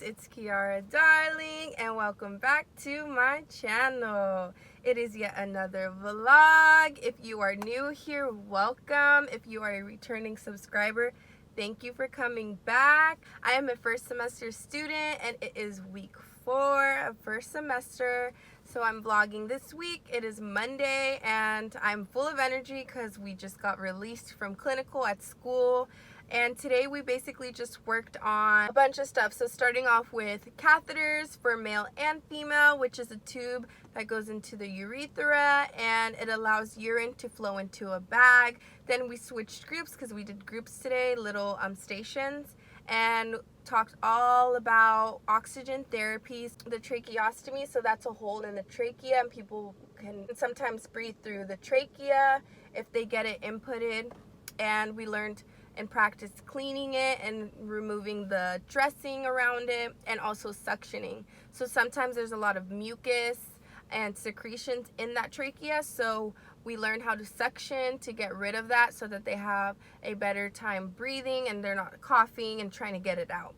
it's Kiara darling, and welcome back to my channel. It is yet another vlog. If you are new here, welcome. If you are a returning subscriber, thank you for coming back. I am a first semester student and it is week 4 of first semester. So I'm vlogging this week. It is Monday and I'm full of energy because we just got released from clinical at school. And today we basically just worked on a bunch of stuff. So starting off with catheters for male and female, which is a tube that goes into the urethra and it allows urine to flow into a bag. Then we switched groups because we did groups today, little stations, and talked all about oxygen therapies, the tracheostomy. So that's a hole in the trachea and people can sometimes breathe through the trachea if they get it inputted. And we learned and practice cleaning it and removing the dressing around it and also suctioning. So sometimes there's a lot of mucus and secretions in that trachea, so we learned how to suction to get rid of that so that they have a better time breathing and they're not coughing and trying to get it out.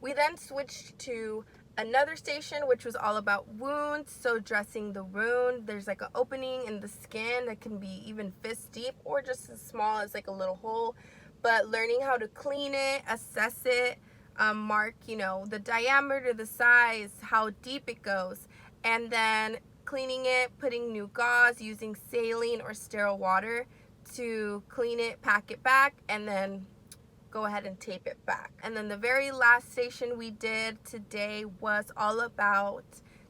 We then switched to another station which was all about wounds, so dressing the wound. There's like an opening in the skin that can be even fist deep or just as small as like a little hole, but learning how to clean it, assess it, mark the diameter, the size, how deep it goes, and then cleaning it, putting new gauze, using saline or sterile water to clean it, pack it back, and then go ahead and tape it back. And then the very last station we did today was all about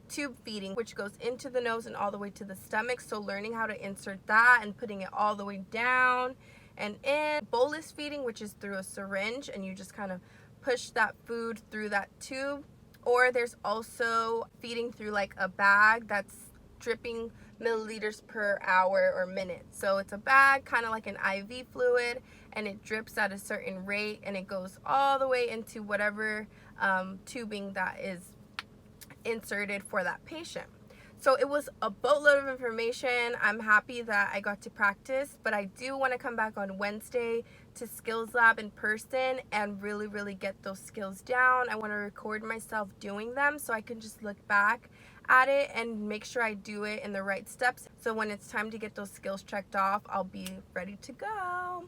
tube feeding, which goes into the nose and all the way to the stomach. So learning how to insert that and putting it all the way down and in. Bolus feeding, which is through a syringe and you just kind of push that food through that tube. Or there's also feeding through like a bag that's dripping milliliters per hour or minute. So it's a bag, kind of like an IV fluid, and it drips at a certain rate and it goes all the way into whatever tubing that is inserted for that patient. So it was a boatload of information. I'm happy that I got to practice, but I do want to come back on Wednesday to skills lab in person and really get those skills down. I want to record myself doing them so I can just look back at it and make sure I do it in the right steps. So when it's time to get those skills checked off, I'll be ready to go.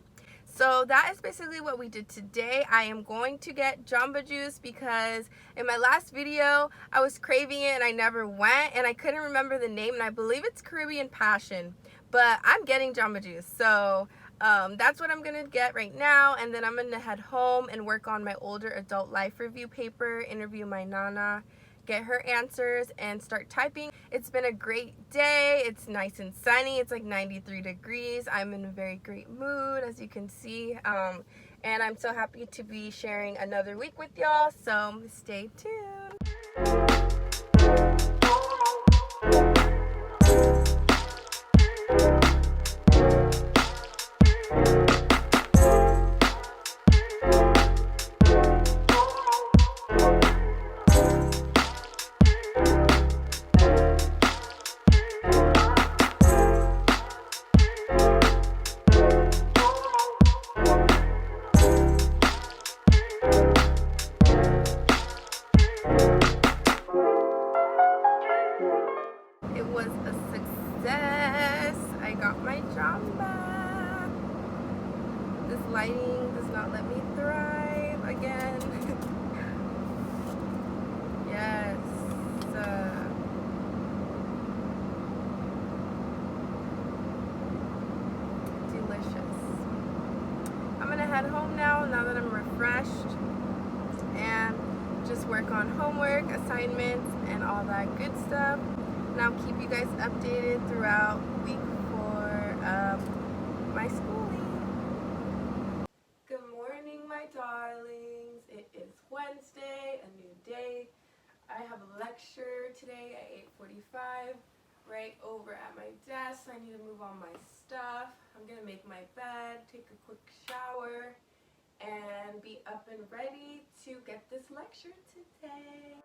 So that is basically what we did today. I am going to get Jamba Juice because in my last video, I was craving it and I never went and I couldn't remember the name, and I believe it's Caribbean Passion, but I'm getting Jamba Juice. So that's what I'm gonna get right now, and then I'm gonna head home and work on my older adult life review paper, interview my Nana, get her answers, and start typing. It's been a great day. It's nice and sunny. It's like 93 degrees. I'm in a very great mood, as you can see, and I'm so happy to be sharing another week with y'all, so stay tuned. It was a success. I got my job back. This lighting does not let me thrive again. Yes. Delicious. I'm gonna head home now that I'm refreshed, and just work on homework, assignments, and all that good stuff. And I'll keep you guys updated throughout week 4 of my schooling. Good morning, my darlings. It is Wednesday, a new day. I have a lecture today at 8:45 right over at my desk. I need to move all my stuff. I'm gonna make my bed, take a quick shower, and be up and ready to get this lecture today.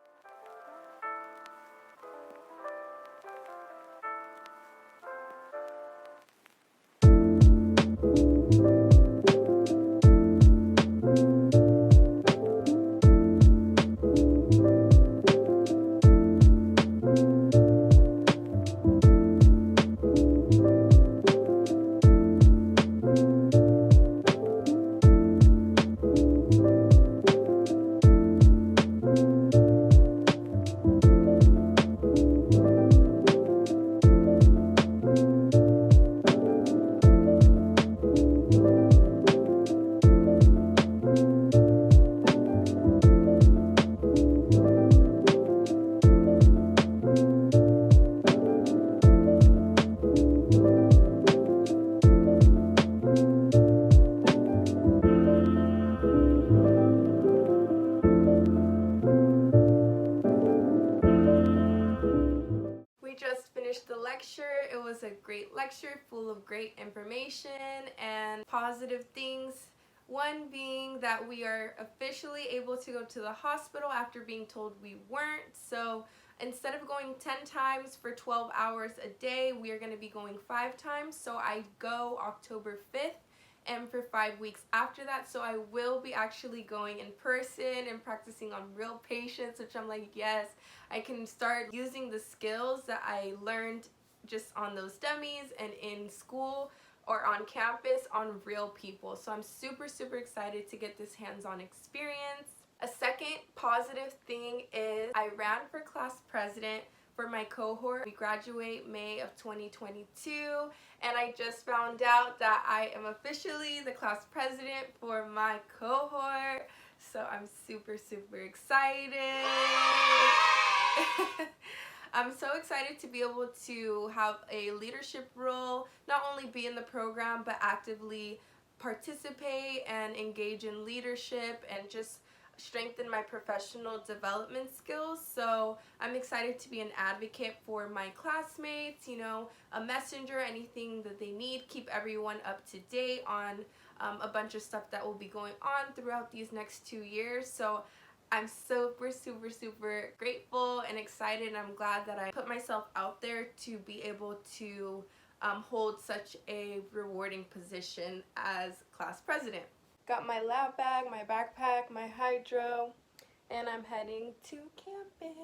lecture full of great information and positive things. One being that we are officially able to go to the hospital after being told we weren't. So instead of going 10 times for 12 hours a day, we are going to be going 5 times. So I go October 5th and for 5 weeks after that. So I will be actually going in person and practicing on real patients, which I'm like, yes, I can start using the skills that I learned just on those dummies and in school or on campus on real people. So I'm super excited to get this hands-on experience. A second positive thing is I ran for class president for my cohort. We graduate May of 2022, and I just found out that I am officially the class president for my cohort. So I'm super excited. I'm so excited to be able to have a leadership role, not only be in the program, but actively participate and engage in leadership and just strengthen my professional development skills. So I'm excited to be an advocate for my classmates, you know, a messenger, anything that they need, keep everyone up to date on a bunch of stuff that will be going on throughout these next 2 years. So I'm super grateful and excited, and I'm glad that I put myself out there to be able to hold such a rewarding position as class president. Got my lab bag, my backpack, my hydro, and I'm heading to campus.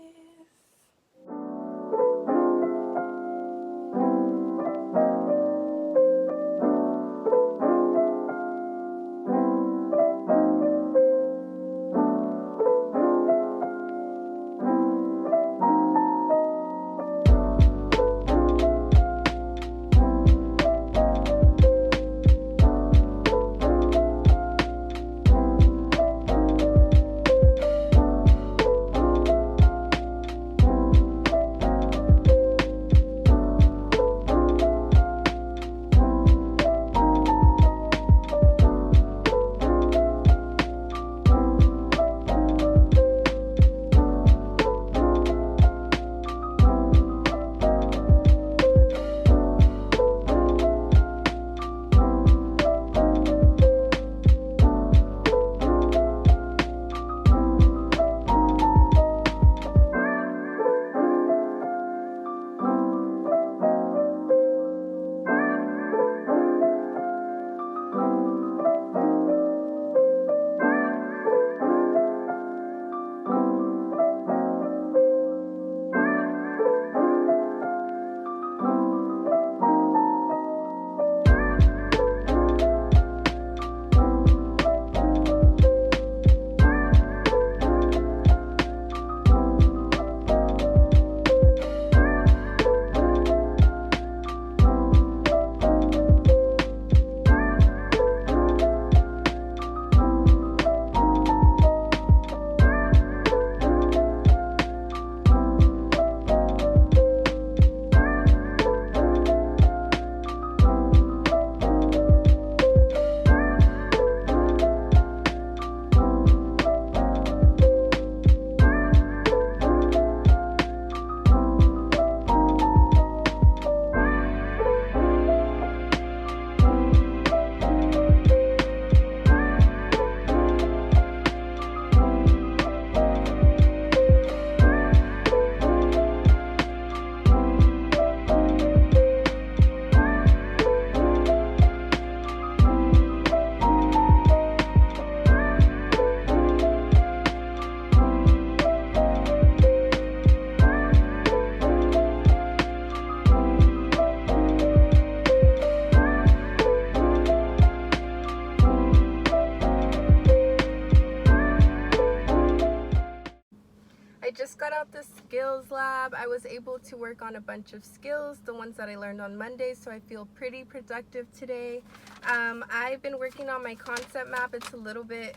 Just got out the skills lab. I was able to work on a bunch of skills, the ones that I learned on Monday, so I feel pretty productive today. I've been working on my concept map. It's a little bit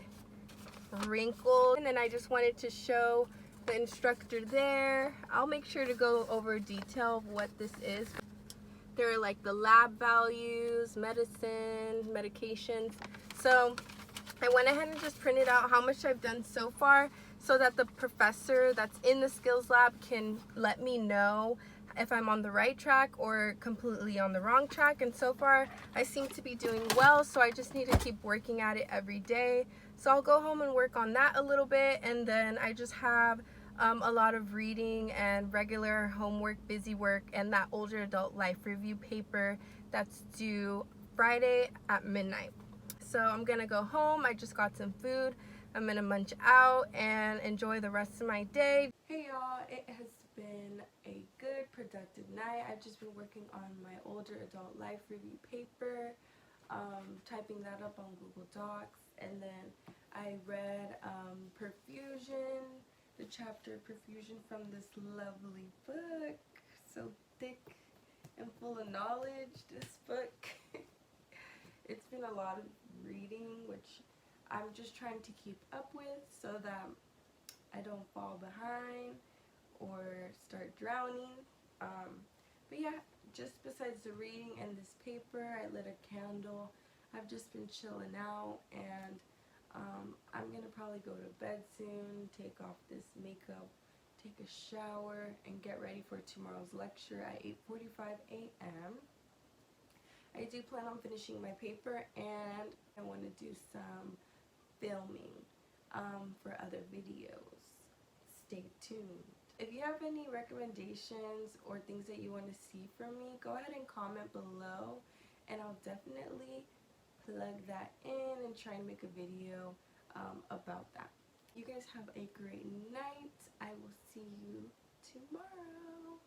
wrinkled, and then I just wanted to show the instructor there. I'll make sure to go over detail of what this is. There are like the lab values, medicine, medications. So I went ahead and just printed out how much I've done so far, so that the professor that's in the skills lab can let me know if I'm on the right track or completely on the wrong track. And so far I seem to be doing well, so I just need to keep working at it every day. So I'll go home and work on that a little bit, and then I just have a lot of reading and regular homework, busy work, and that older adult life review paper that's due Friday at midnight. So I'm gonna go home. I just got some food. I'm gonna munch out and enjoy the rest of my day. Hey y'all, it has been a good, productive night. I've just been working on my older adult life review paper, typing that up on Google Docs, and then I read Perfusion, the chapter Perfusion from this lovely book. So thick and full of knowledge, this book. It's been a lot of reading, which I'm just trying to keep up with so that I don't fall behind or start drowning. But yeah, just besides the reading and this paper, I lit a candle. I've just been chilling out, and I'm gonna probably go to bed soon, take off this makeup, take a shower, and get ready for tomorrow's lecture at 8:45 a.m. I do plan on finishing my paper, and I want to do some filming for other videos. Stay tuned. If you have any recommendations or things that you want to see from me, go ahead and comment below, and I'll definitely plug that in and try and make a video about that. You guys have a great night. I will see you tomorrow.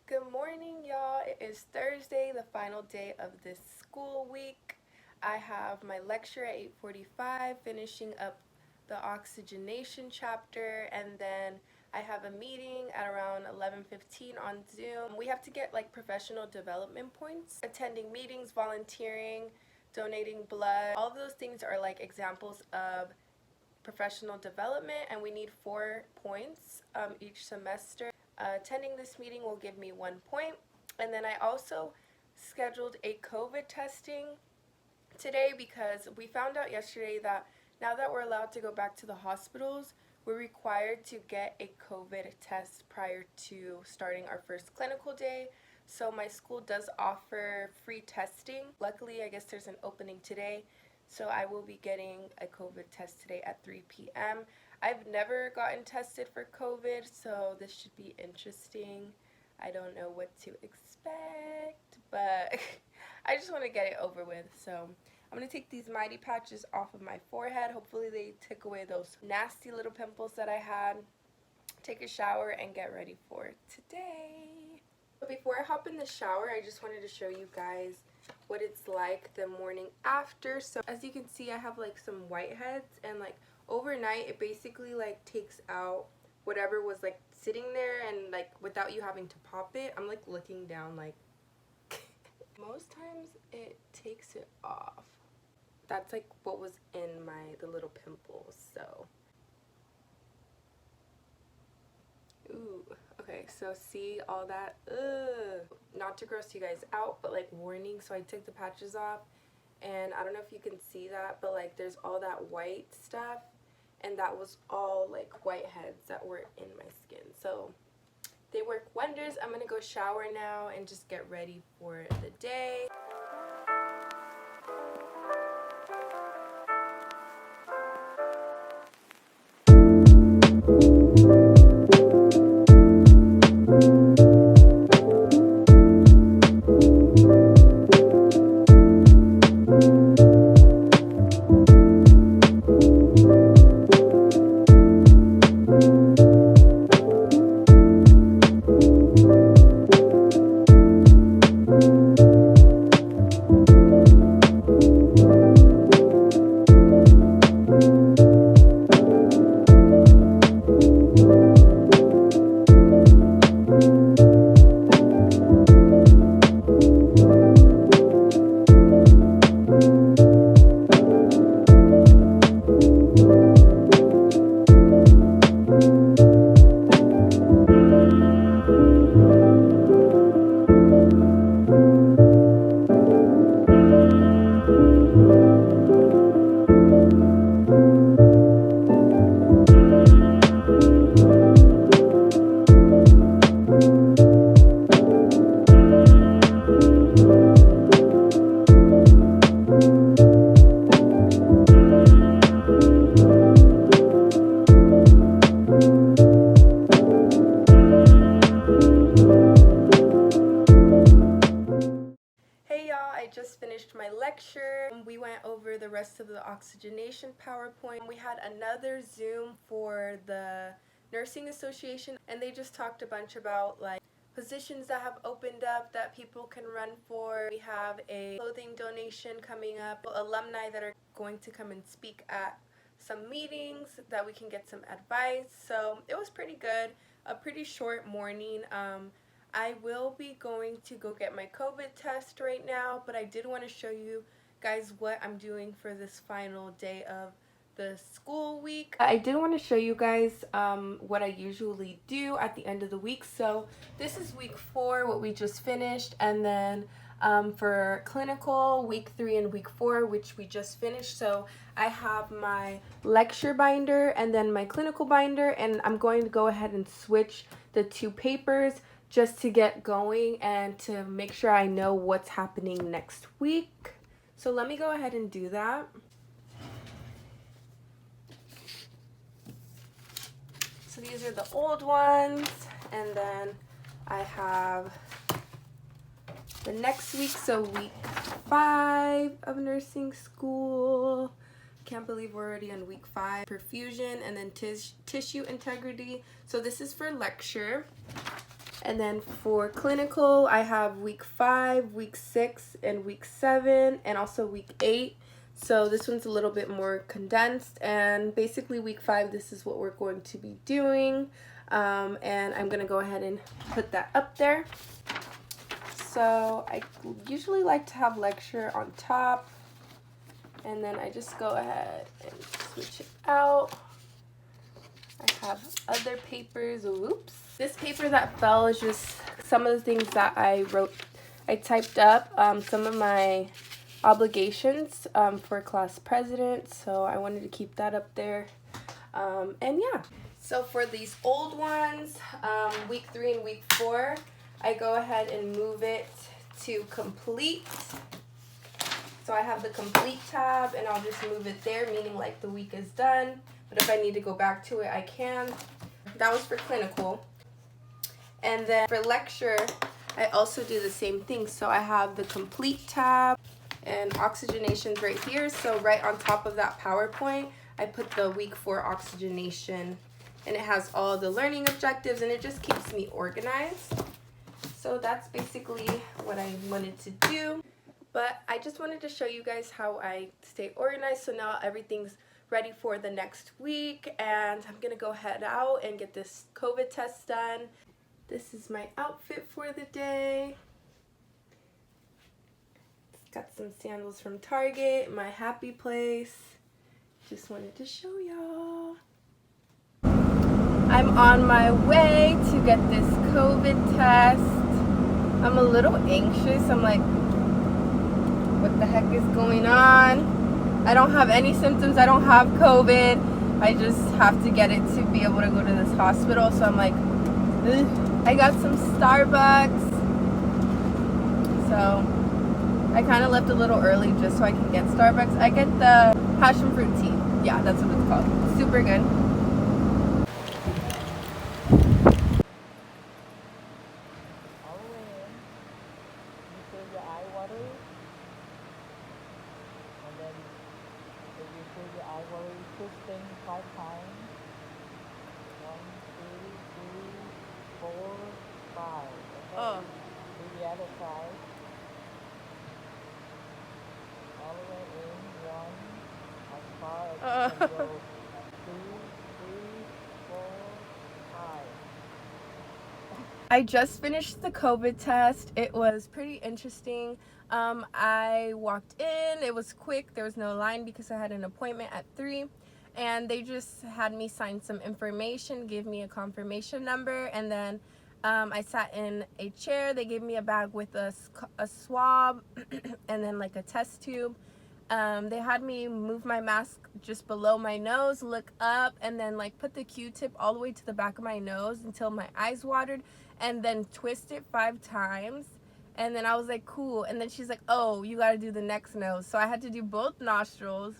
Good morning, y'all. It is Thursday, the final day of this school week. I have my lecture at 8:45, finishing up the oxygenation chapter, and then I have a meeting at around 11:15 on Zoom. We have to get like professional development points, attending meetings, volunteering, donating blood. All of those things are like examples of professional development, and we need 4 points each semester. Attending this meeting will give me 1 point. And then I also scheduled a COVID testing today because we found out yesterday that now that we're allowed to go back to the hospitals, we're required to get a COVID test prior to starting our first clinical day. So my school does offer free testing. Luckily, I guess there's an opening today, so I will be getting a COVID test today at 3 p.m. I've never gotten tested for COVID, so this should be interesting. I don't know what to expect, but I just want to get it over with. So I'm going to take these mighty patches off of my forehead. Hopefully they took away those nasty little pimples that I had. Take a shower and get ready for today. But before I hop in the shower, I just wanted to show you guys what it's like the morning after. So as you can see, I have like some whiteheads, and like overnight it basically like takes out whatever was like sitting there, and like without you having to pop it. I'm like looking down like most times it takes it off. That's like what was in the little pimples. So ooh, okay, so see all that, not to gross you guys out, but like warning. So I took the patches off, and I don't know if you can see that, but like there's all that white stuff, and that was all like whiteheads that were in my skin. So they work wonders. I'm gonna go shower now and just get ready for the day. I just finished my lecture. We went over the rest of the oxygenation PowerPoint. We had another Zoom for the Nursing Association, and they just talked a bunch about like positions that have opened up that people can run for. We have a clothing donation coming up, alumni that are going to come and speak at some meetings that we can get some advice. So it was pretty good, a pretty short morning. I will be going to go get my COVID test right now, but I did want to show you guys what I'm doing for this final day of the school week. I did want to show you guys what I usually do at the end of the week. So this is week 4, what we just finished, and then for clinical, week 3 and week 4, which we just finished. So I have my lecture binder and then my clinical binder, and I'm going to go ahead and switch the 2 papers just to get going and to make sure I know what's happening next week. So let me go ahead and do that. So these are the old ones, and then I have the next week, so week 5 of nursing school. Can't believe we're already on week 5. Perfusion, and then tissue integrity. So this is for lecture. And then for clinical, I have week 5, week 6, and week 7, and also week 8. So this one's a little bit more condensed, and basically week 5, this is what we're going to be doing. And I'm going to go ahead and put that up there. So I usually like to have lecture on top, and then I just go ahead and switch it out. I have other papers. Oops. This paper that fell is just some of the things that I typed up, some of my obligations for class president, so I wanted to keep that up there. And yeah, so for these old ones, week 3 and week 4, I go ahead and move it to complete. So I have the complete tab, and I'll just move it there, meaning like the week is done. But if I need to go back to it, I can. That was for clinical. And then for lecture, I also do the same thing. So I have the complete tab and oxygenations right here. So right on top of that PowerPoint, I put the week 4 oxygenation, and it has all the learning objectives, and it just keeps me organized. So that's basically what I wanted to do. But I just wanted to show you guys how I stay organized. So now everything's ready for the next week, and I'm gonna go head out and get this COVID test done. This is my outfit for the day. Got some sandals from Target, my happy place. Just wanted to show y'all. I'm on my way to get this COVID test. I'm a little anxious. I'm like, what the heck is going on? I don't have any symptoms. I don't have COVID. I just have to get it to be able to go to this hospital. So I'm like, ugh. I got some Starbucks. So I kind of left a little early just so I can get Starbucks. I get the passion fruit tea. Yeah, that's what it's called. Super good. Oh. Do the other side. All the way in, one, as far as you can go. 2, 3, 4, 5. I just finished the COVID test. It was pretty interesting. I walked in, it was quick, there was no line because I had an appointment at 3, and they just had me sign some information, give me a confirmation number, and then I sat in a chair. They gave me a bag with a swab and then like a test tube. They had me move my mask just below my nose, look up, and then like put the Q-tip all the way to the back of my nose until my eyes watered, and then twist it 5 times. And then I was like, cool. And then she's like, oh, you got to do the next nose. So I had to do both nostrils.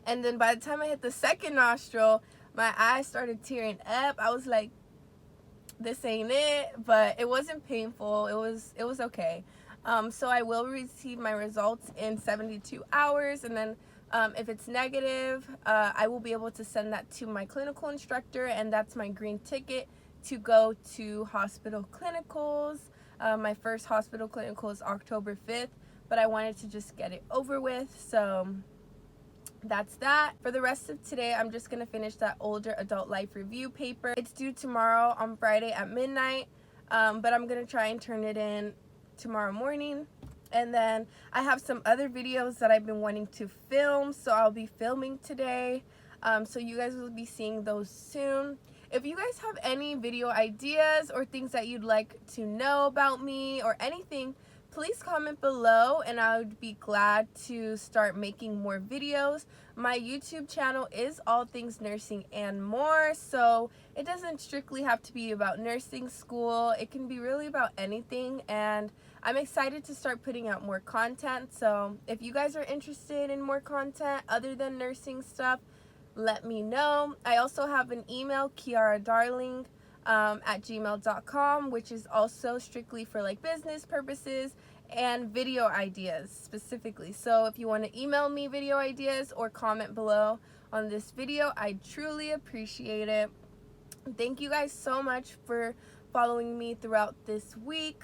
And then by the time I hit the second nostril, my eyes started tearing up. I was like, this ain't it. But it wasn't painful. It was okay. So I will receive my results in 72 hours. And then if it's negative, I will be able to send that to my clinical instructor. And that's my green ticket to go to hospital clinicals. My first hospital clinical is October 5th, but I wanted to just get it over with. So that's that. For the rest of today, I'm just going to finish that older adult life review paper. It's due tomorrow on Friday at midnight, but I'm going to try and turn it in tomorrow morning. And then I have some other videos that I've been wanting to film, so I'll be filming today. So you guys will be seeing those soon. If you guys have any video ideas or things that you'd like to know about me or anything, please comment below and I would be glad to start making more videos. My YouTube channel is all things nursing and more, so it doesn't strictly have to be about nursing school. It can be really about anything, and I'm excited to start putting out more content. So if you guys are interested in more content other than nursing stuff, let me know. I also have an email, kiaradarling at gmail.com, which is also strictly for like business purposes and video ideas specifically. So if you want to email me video ideas or comment below on this video, I truly appreciate it. Thank you guys so much for following me throughout this week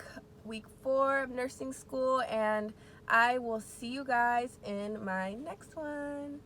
4 of nursing school, and I will see you guys in my next one.